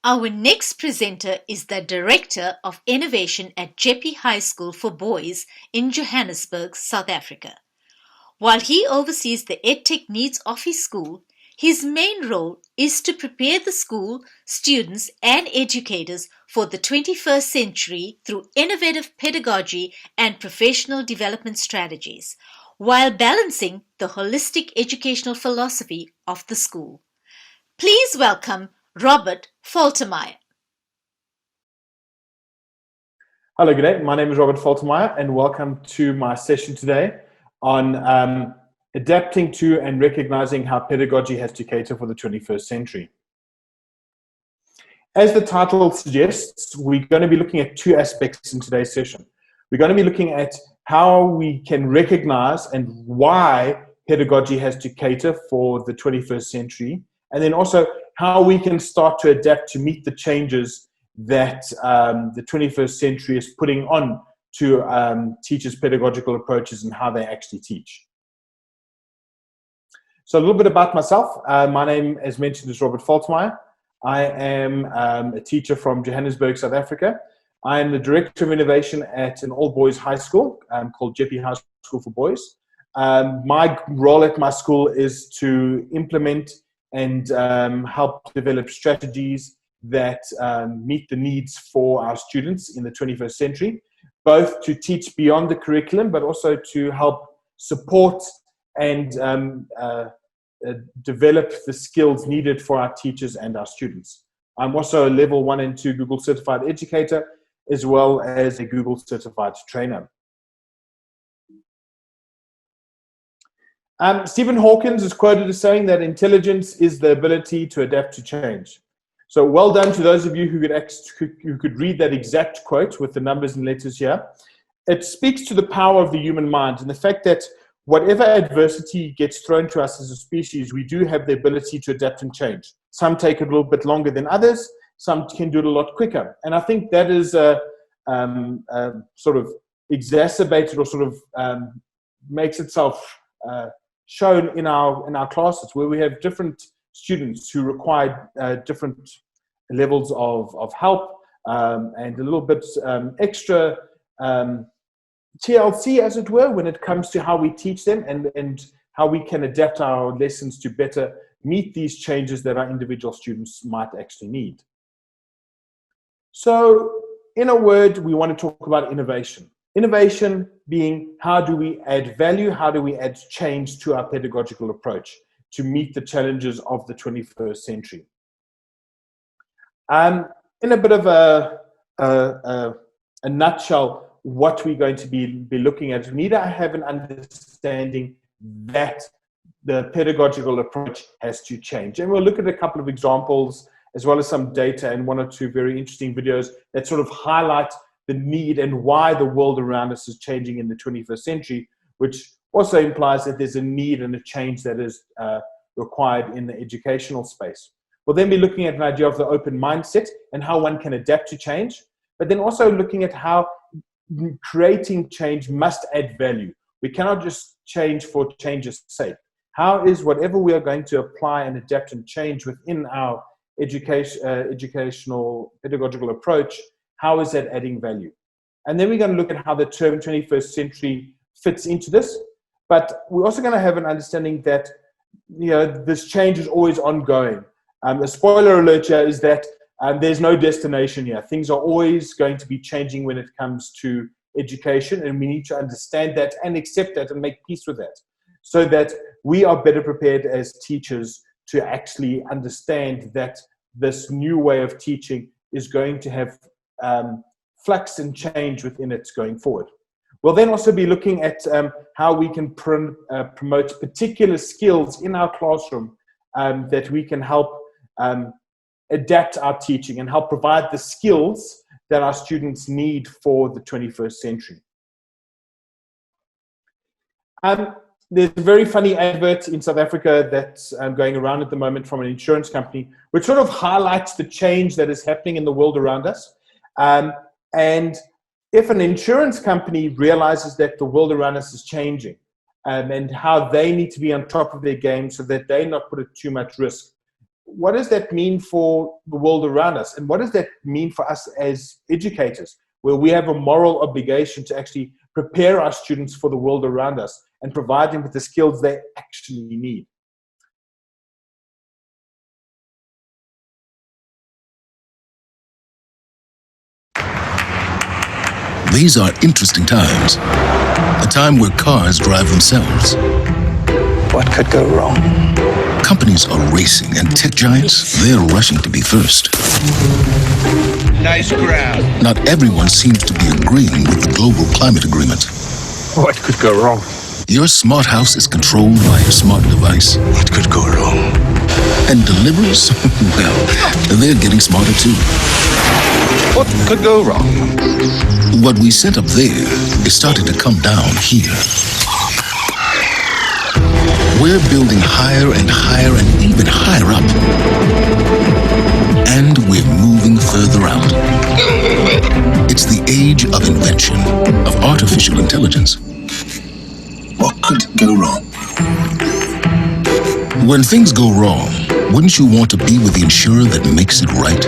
Our next presenter is the Director of Innovation at Jeppe High School for Boys in Johannesburg, South Africa. While he oversees the EdTech needs of his school, his main role is to prepare the school, students, and educators for the 21st century through innovative pedagogy and professional development strategies, while balancing the holistic educational philosophy of the school. Please welcome RobertFaltermeier. Hello, good day. My name is RobertFaltermeier, and welcome to my session today on adapting to and recognizing how pedagogy has to cater for the 21st century. As the title suggests, we're going to be looking at two aspects in today's session. We're going to be looking at how we can recognize and why pedagogy has to cater for the 21st century, and then also how we can start to adapt to meet the changes that the 21st century is putting on to teachers' pedagogical approaches and how they actually teach. So a little bit about myself. My name, as mentioned, is RobertFaltermeier. I am a teacher from Johannesburg, South Africa. I am the Director of Innovation at an all-boys high school called Jeppe High School for Boys. My role at my school is to implement and help develop strategies that meet the needs for our students in the 21st century, both to teach beyond the curriculum, but also to help support and develop the skills needed for our teachers and our students. I'm also a level 1 and 2 Google certified educator, as well as a Google certified trainer. Stephen Hawking is quoted as saying that intelligence is the ability to adapt to change. So well done to those of you who could read that exact quote with the numbers and letters here. It speaks to the power of the human mind and the fact that whatever adversity gets thrown to us as a species, we do have the ability to adapt and change. Some take a little bit longer than others. Some can do it a lot quicker. And I think that is sort of exacerbated or sort of makes itself shown in our classes, where we have different students who require different levels of help and a little bit extra TLC, as it were, when it comes to how we teach them and how we can adapt our lessons to better meet these changes that our individual students might actually need. So, in a word, we want to talk about innovation. Innovation being, how do we add value, how do we add change to our pedagogical approach to meet the challenges of the 21st century. In a bit of a nutshell, what we're going to be looking at, we need to have an understanding that the pedagogical approach has to change. And we'll look at a couple of examples, as well as some data and one or two very interesting videos that sort of highlight the need and why the world around us is changing in the 21st century, which also implies that there's a need and a change that is required in the educational space. We'll then be looking at an idea of the open mindset and how one can adapt to change, but then also looking at how creating change must add value. We cannot just change for change's sake. How is whatever we are going to apply and adapt and change within our educational pedagogical approach, how is that adding value? And then we're going to look at how the term 21st century fits into this. But we're also going to have an understanding that, you know, this change is always ongoing. The spoiler alert here is that there's no destination here. Things are always going to be changing when it comes to education, and we need to understand that and accept that and make peace with that, so that we are better prepared as teachers to actually understand that this new way of teaching is going to have flux and change within it going forward. We'll then also be looking at how we can promote particular skills in our classroom that we can help adapt our teaching and help provide the skills that our students need for the 21st century. There's a very funny advert in South Africa that's going around at the moment from an insurance company, which sort of highlights the change that is happening in the world around us. And if an insurance company realizes that the world around us is changing and how they need to be on top of their game so that they not put at too much risk what does that mean for the world around us? And what does that mean for us as educators, where we have a moral obligation to actually prepare our students for the world around us and provide them with the skills they actually need? These are interesting times. A time where cars drive themselves. What could go wrong? Companies are racing, and tech giants, they're rushing to be first. Nice grab. Not everyone seems to be agreeing with the global climate agreement. What could go wrong? Your smart house is controlled by a smart device. What could go wrong? And deliveries, well, they're getting smarter too. What could go wrong? What we set up there is starting to come down here. We're building higher and higher and even higher up. And we're moving further out. It's the age of invention, of artificial intelligence. What could go wrong? When things go wrong, wouldn't you want to be with the insurer that makes it right?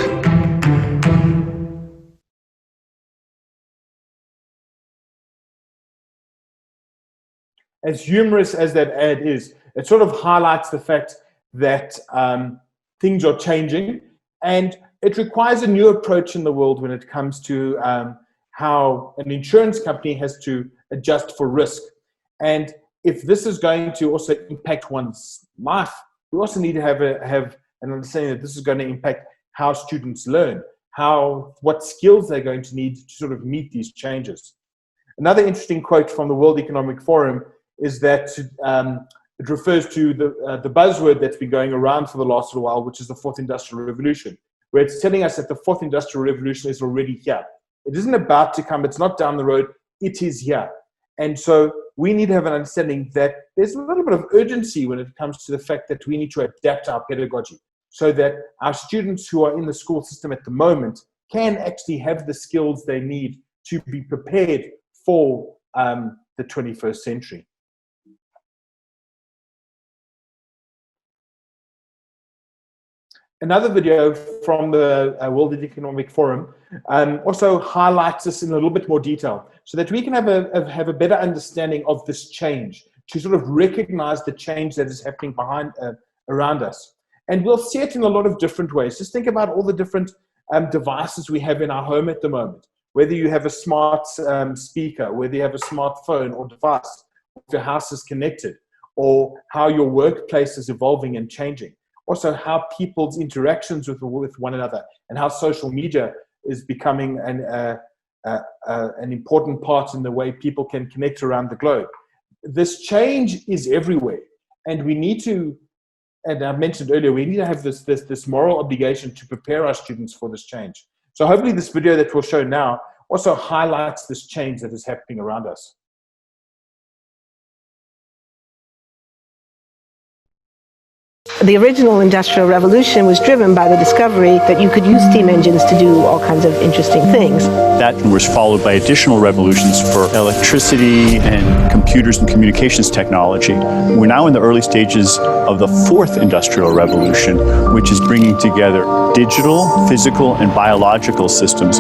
As humorous as that ad is, it sort of highlights the fact that things are changing, and it requires a new approach in the world when it comes to how an insurance company has to adjust for risk. And if this is going to also impact one's life, we also need to have an understanding that this is going to impact how students learn, what skills they're going to need to sort of meet these changes. Another interesting quote from the World Economic Forum is that it refers to the buzzword that's been going around for the last little while, which is the fourth industrial revolution, where it's telling us that the fourth industrial revolution is already here. It isn't about to come, it's not down the road, it is here. And so we need to have an understanding that there's a little bit of urgency when it comes to the fact that we need to adapt our pedagogy so that our students who are in the school system at the moment can actually have the skills they need to be prepared for the 21st century. Another video from the World Economic Forum also highlights this in a little bit more detail so that we can have a better understanding of this change, to sort of recognize the change that is happening around us. And we'll see it in a lot of different ways. Just think about all the different devices we have in our home at the moment, whether you have a smart speaker, whether you have a smartphone or device, if your house is connected, or how your workplace is evolving and changing. Also, how people's interactions with one another and how social media is becoming an important part in the way people can connect around the globe. This change is everywhere, and we need to, and I mentioned earlier, we need to have this moral obligation to prepare our students for this change. So hopefully this video that we'll show now also highlights this change that is happening around us. The original Industrial Revolution was driven by the discovery that you could use steam engines to do all kinds of interesting things. That was followed by additional revolutions for electricity and computers and communications technology. We're now in the early stages of the fourth Industrial Revolution, which is bringing together digital, physical, and biological systems.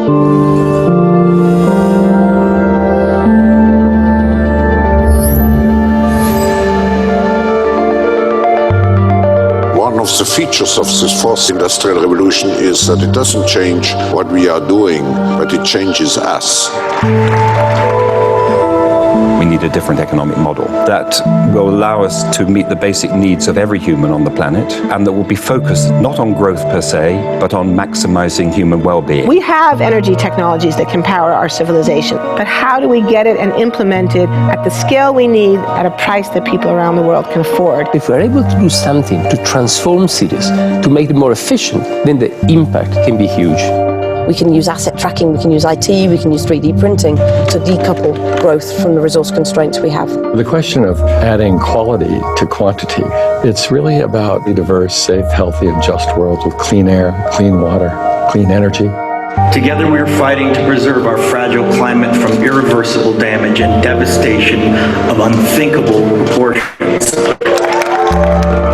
One of the features of this fourth industrial revolution is that it doesn't change what we are doing, but it changes us. We need a different economic model that will allow us to meet the basic needs of every human on the planet, and that will be focused not on growth per se, but on maximizing human well-being. We have energy technologies that can power our civilization, but how do we get it and implement it at the scale we need at a price that people around the world can afford? If we're able to do something to transform cities, to make them more efficient, then the impact can be huge. We can use asset tracking, we can use IT, we can use 3D printing to decouple growth from the resource constraints we have. The question of adding quality to quantity, it's really about a diverse, safe, healthy, and just world with clean air, clean water, clean energy. Together we are fighting to preserve our fragile climate from irreversible damage and devastation of unthinkable proportions.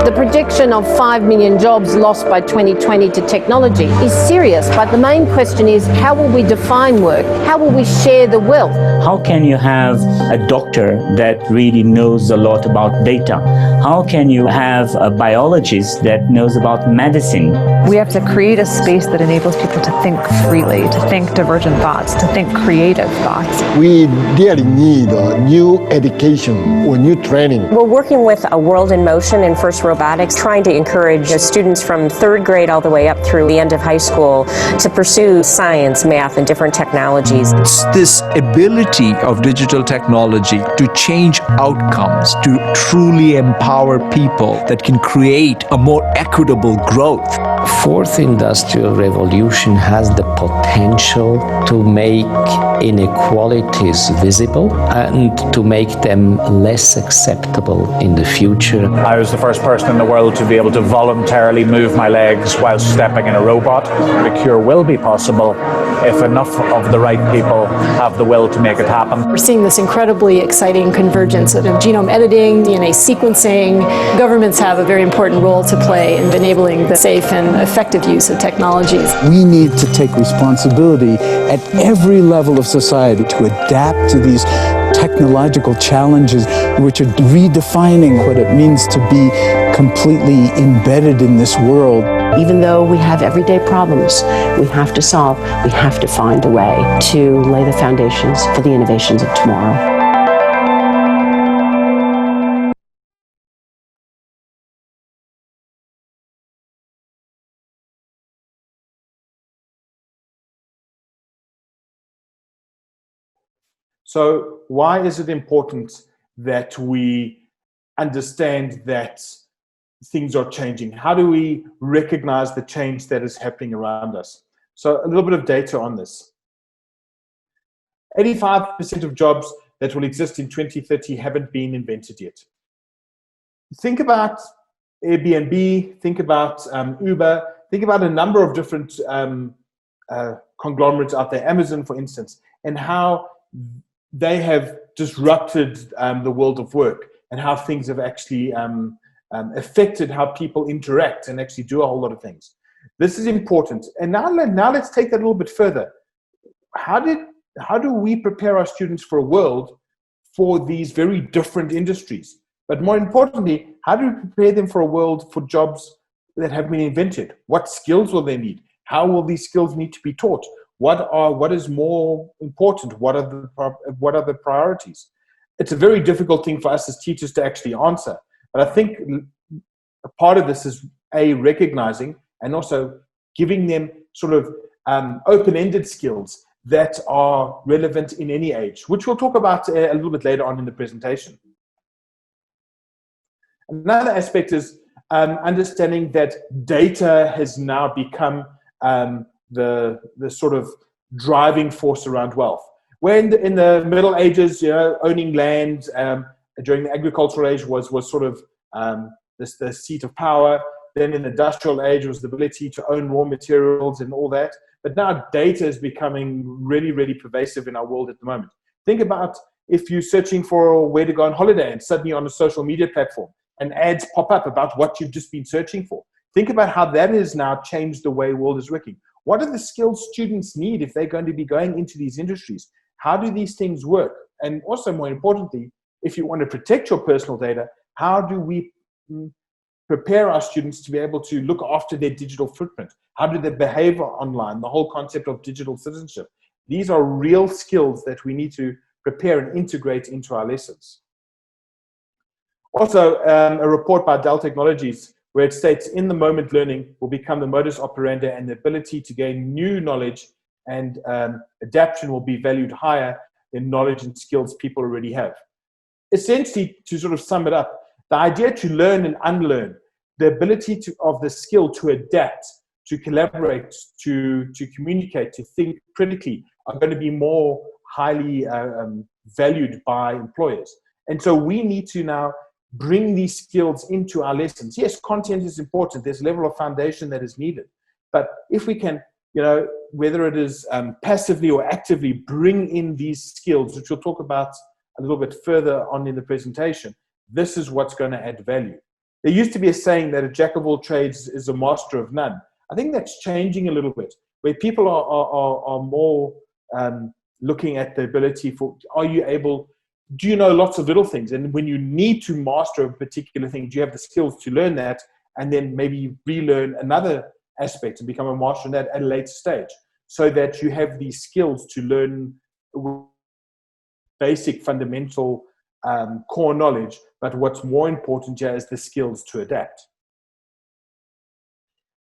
The prediction of 5 million jobs lost by 2020 to technology is serious, but the main question is, how will we define work? How will we share the wealth? How can you have a doctor that really knows a lot about data? How can you have a biologist that knows about medicine? We have to create a space that enables people to think freely, to think divergent thoughts, to think creative thoughts. We really need new education or new training. We're working with a World in Motion in FIRST Robotics, trying to encourage students from 3rd grade all the way up through the end of high school to pursue science, math, and different technologies. It's this ability of digital technology to change outcomes, to truly empower people that can create a more equitable growth. Fourth industrial revolution has the potential to make inequalities visible and to make them less acceptable in the future. I was the first person in the world to be able to voluntarily move my legs while stepping in a robot. The cure will be possible if enough of the right people have the will to make it happen. We're seeing this incredibly exciting convergence of genome editing, DNA sequencing. Governments have a very important role to play in enabling the safe and effective use of technologies. We need to take responsibility at every level of society to adapt to these technological challenges, which are redefining what it means to be completely embedded in this world. Even though we have everyday problems we have to solve, we have to find a way to lay the foundations for the innovations of tomorrow. So why is it important that we understand that things are changing? How do we recognize the change that is happening around us? So a little bit of data on this. 85% of jobs that will exist in 2030 haven't been invented yet. Think about Airbnb, think about Uber, think about a number of different conglomerates out there, Amazon for instance, and how they have disrupted the world of work and how things have actually affected how people interact and actually do a whole lot of things. This is important. And now let's take that a little bit further. How do we prepare our students for a world for these very different industries? But more importantly, how do we prepare them for a world for jobs that have been invented? What skills will they need? How will these skills need to be taught? What is more important? What are the priorities? It's a very difficult thing for us as teachers to actually answer. But I think a part of this is recognizing and also giving them sort of open-ended skills that are relevant in any age, which we'll talk about a little bit later on in the presentation. Another aspect is understanding that data has now become the sort of driving force around wealth. When in the Middle Ages, owning land during the agricultural age was sort of the seat of power. Then in the industrial age was the ability to own raw materials and all that. But now data is becoming really, really pervasive in our world at the moment. Think about if you're searching for where to go on holiday and suddenly on a social media platform and ads pop up about what you've just been searching for. Think about how that has now changed the way the world is working. What are the skills students need if they're going to be going into these industries? How do these things work? And also, more importantly, if you want to protect your personal data, how do we prepare our students to be able to look after their digital footprint? How do they behave online? The whole concept of digital citizenship. These are real skills that we need to prepare and integrate into our lessons. Also, a report by Dell Technologies where it states in the moment learning will become the modus operandi, and the ability to gain new knowledge and adaptation will be valued higher than knowledge and skills people already have. Essentially, to sort of sum it up, the idea to learn and unlearn, the ability of the skill to adapt, to collaborate, to communicate, to think critically are going to be more highly valued by employers. And so we need to now bring these skills into our lessons. Yes, content is important. There's a level of foundation that is needed. But if we can, whether it is passively or actively bring in these skills, which we'll talk about a little bit further on in the presentation, this is what's going to add value. There used to be a saying that a jack of all trades is a master of none. I think that's changing a little bit, where people are more looking at the ability for, do you know lots of little things? And when you need to master a particular thing, do you have the skills to learn that? And then maybe relearn another aspect and become a master in that at a later stage, so that you have these skills to learn basic, fundamental, core knowledge. But what's more important here is the skills to adapt.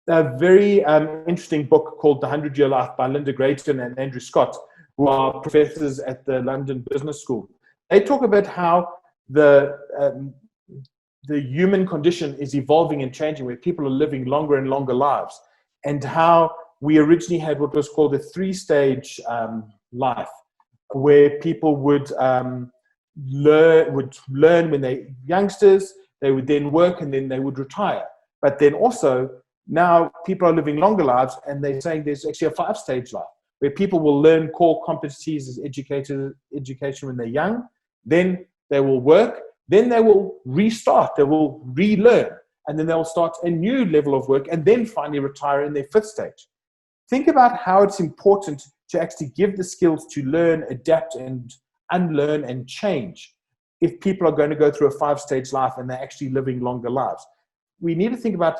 A very interesting book called The 100-Year Life by Linda Grayton and Andrew Scott, who are professors at the London Business School. They talk about how the human condition is evolving and changing, where people are living longer and longer lives, and how we originally had what was called a 3-stage life, where people would learn when they're youngsters, they would then work, and then they would retire. But then also, now people are living longer lives, and they're saying there's actually a 5-stage life, where people will learn core competencies as education when they're young, then they will work, then they will restart, they will relearn, and then they'll start a new level of work, and then finally retire in their 5th stage. Think about how it's important to actually give the skills to learn, adapt, and unlearn and change if people are going to go through a 5-stage life and they're actually living longer lives. We need to think about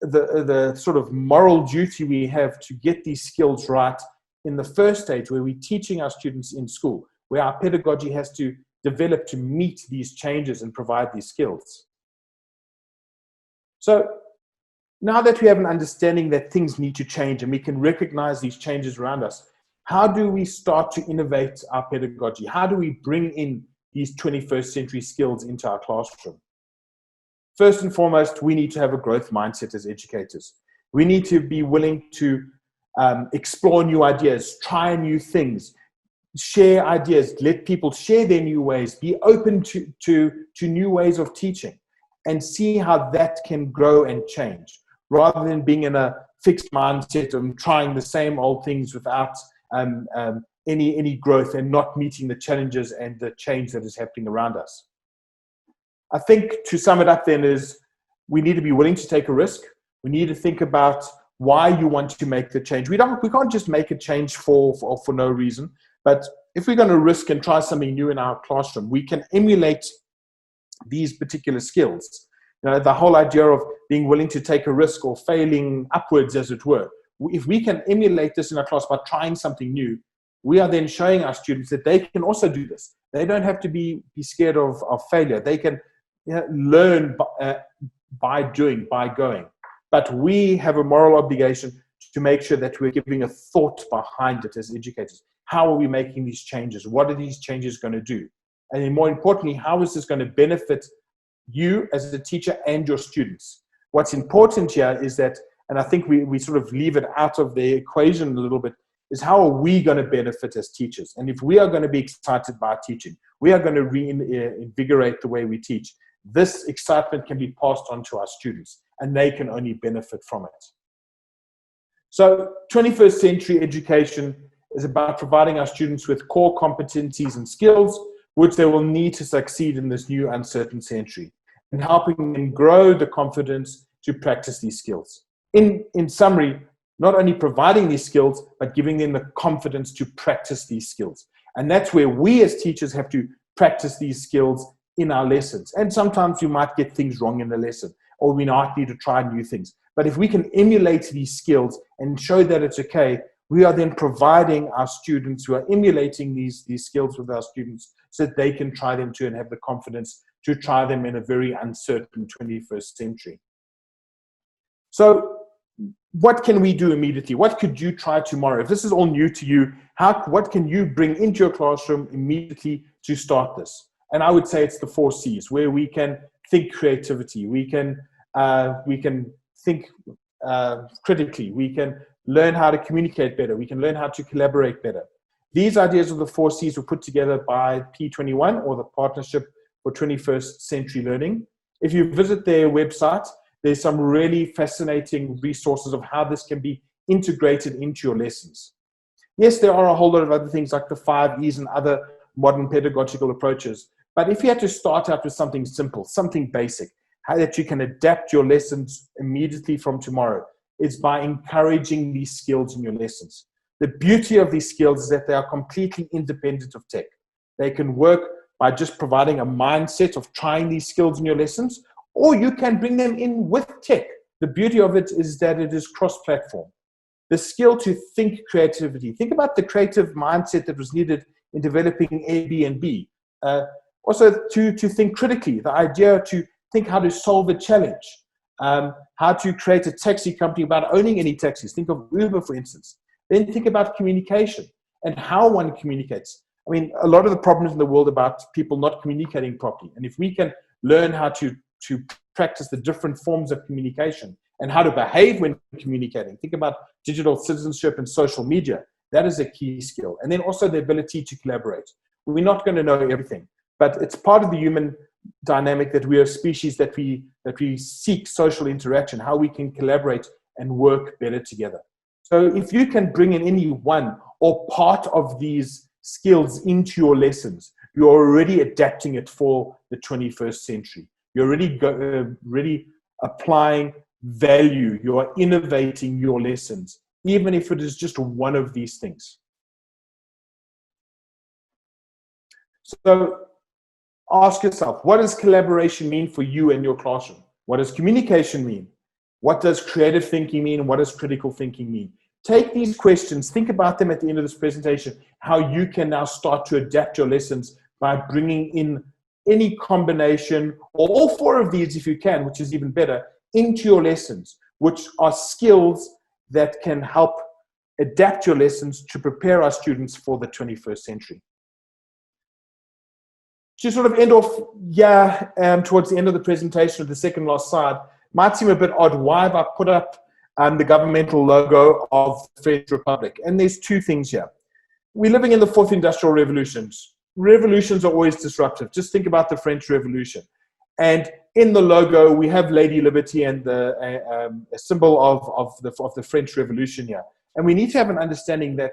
the sort of moral duty we have to get these skills right in the 1st stage, where we're teaching our students in school, where our pedagogy has to develop to meet these changes and provide these skills. So now that we have an understanding that things need to change and we can recognize these changes around us, how do we start to innovate our pedagogy? How do we bring in these 21st century skills into our classroom? First and foremost, we need to have a growth mindset as educators. We need to be willing to explore new ideas, try new things, share ideas, let people share their new ways, be open to new ways of teaching, and see how that can grow and change, rather than being in a fixed mindset of trying the same old things without any growth and not meeting the challenges and the change that is happening around us. I think to sum it up then is, we need to be willing to take a risk. We need to think about why you want to make the change. We can't just make a change for no reason. But if we're going to risk and try something new in our classroom, we can emulate these particular skills. You know, the whole idea of being willing to take a risk, or failing upwards, as it were. If we can emulate this in our class by trying something new, we are then showing our students that they can also do this. They don't have to be scared of failure. They can learn by doing, by going. But we have a moral obligation to make sure that we're giving a thought behind it as educators. How are we making these changes? What are these changes going to do? And then more importantly, how is this going to benefit you as a teacher and your students? What's important here is that, and I think we sort of leave it out of the equation a little bit, is how are we going to benefit as teachers? And if we are going to be excited by teaching, we are going to reinvigorate the way we teach. This excitement can be passed on to our students, and they can only benefit from it. So 21st century education is about providing our students with core competencies and skills which they will need to succeed in this new uncertain century, and helping them grow the confidence to practice these skills. In summary, not only providing these skills, but giving them the confidence to practice these skills. And that's where we as teachers have to practice these skills in our lessons. And sometimes we might get things wrong in the lesson, or we might need to try new things. But if we can emulate these skills and show that it's okay, we are then providing our students who are emulating these skills with our students so that they can try them too and have the confidence to try them in a very uncertain 21st century. So what can we do immediately? What could you try tomorrow? If this is all new to you, what can you bring into your classroom immediately to start this? And I would say it's the 4 C's, where we can think creativity, we can think critically, we can learn how to communicate better, we can learn how to collaborate better. These ideas of the 4 C's were put together by P21, or the Partnership for 21st Century Learning. If you visit their website, there's some really fascinating resources of how this can be integrated into your lessons. Yes, there are a whole lot of other things like the 5 E's and other modern pedagogical approaches. But if you had to start out with something simple, something basic, how that you can adapt your lessons immediately from tomorrow is by encouraging these skills in your lessons. The beauty of these skills is that they are completely independent of tech. They can work by just providing a mindset of trying these skills in your lessons, or you can bring them in with tech. The beauty of it is that it is cross-platform. The skill to think creativity. Think about the creative mindset that was needed in developing Airbnb. Also to think critically, the idea to think how to solve a challenge, how to create a taxi company without owning any taxis. Think of Uber, for instance. Then think about communication and how one communicates. I mean, a lot of the problems in the world about people not communicating properly. And if we can learn how to practice the different forms of communication and how to behave when communicating, think about digital citizenship and social media. That is a key skill. And then also the ability to collaborate. We're not going to know everything, but it's part of the human dynamic that we are a species that we seek social interaction, how we can collaborate and work better together. So if you can bring in any one or part of these skills into your lessons, you're already adapting it for the 21st century. You're already applying value. You are innovating your lessons, even if it is just one of these things. So ask yourself, what does collaboration mean for you and your classroom? What does communication mean? What does creative thinking mean? What does critical thinking mean? Take these questions, think about them at the end of this presentation, how you can now start to adapt your lessons by bringing in any combination, or all four of these if you can, which is even better, into your lessons, which are skills that can help adapt your lessons to prepare our students for the 21st century. To sort of end off, towards the end of the presentation of the second last slide, might seem a bit odd. Why have I put up the governmental logo of the French Republic? And there's two things here. We're living in the fourth industrial revolutions. Revolutions are always disruptive. Just think about the French Revolution. And in the logo, we have Lady Liberty and a symbol of the French Revolution here. And we need to have an understanding that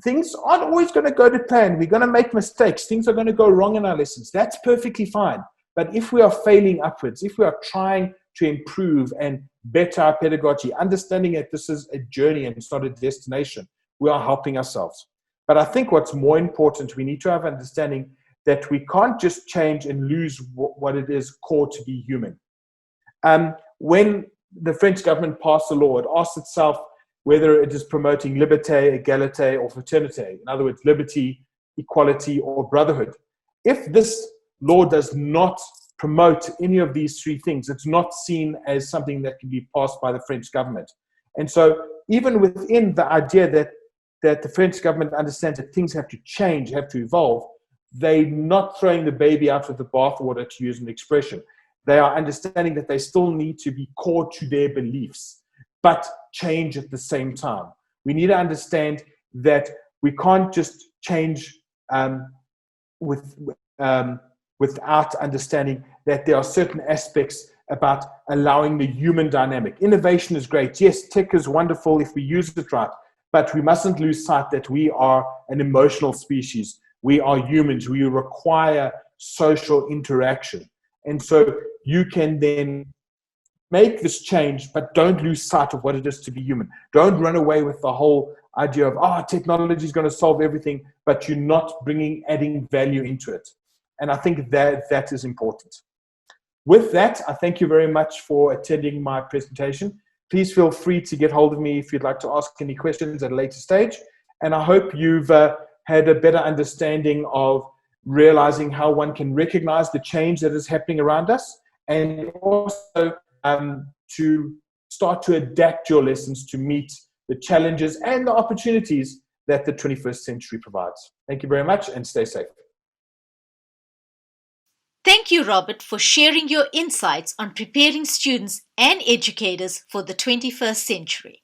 things aren't always going to go to plan. We're going to make mistakes. Things are going to go wrong in our lessons. That's perfectly fine. But if we are failing upwards, if we are trying to improve and better our pedagogy, understanding that this is a journey and it's not a destination, we are helping ourselves. But I think what's more important, we need to have understanding that we can't just change and lose what it is core to be human. When the French government passed the law, it asked itself whether it is promoting liberté, égalité, or fraternité. In other words, liberty, equality, or brotherhood. If this law does not promote any of these three things, it's not seen as something that can be passed by the French government. And so even within the idea that the French government understands that things have to change, have to evolve, they're not throwing the baby out with the bathwater, to use an expression. They are understanding that they still need to be core to their beliefs, but change at the same time. We need to understand that we can't just change without understanding that there are certain aspects about allowing the human dynamic. Innovation is great. Yes, tech is wonderful if we use it right, but we mustn't lose sight that we are an emotional species. We are humans. We require social interaction. And so you can then make this change, but don't lose sight of what it is to be human. Don't run away with the whole idea of, technology is going to solve everything, but you're not adding value into it. And I think that is important. With that, I thank you very much for attending my presentation. Please feel free to get hold of me if you'd like to ask any questions at a later stage. And I hope you've had a better understanding of realizing how one can recognize the change that is happening around us, and also to start to adapt your lessons to meet the challenges and the opportunities that the 21st century provides. Thank you very much, and stay safe. Thank you, Robert, for sharing your insights on preparing students and educators for the 21st century.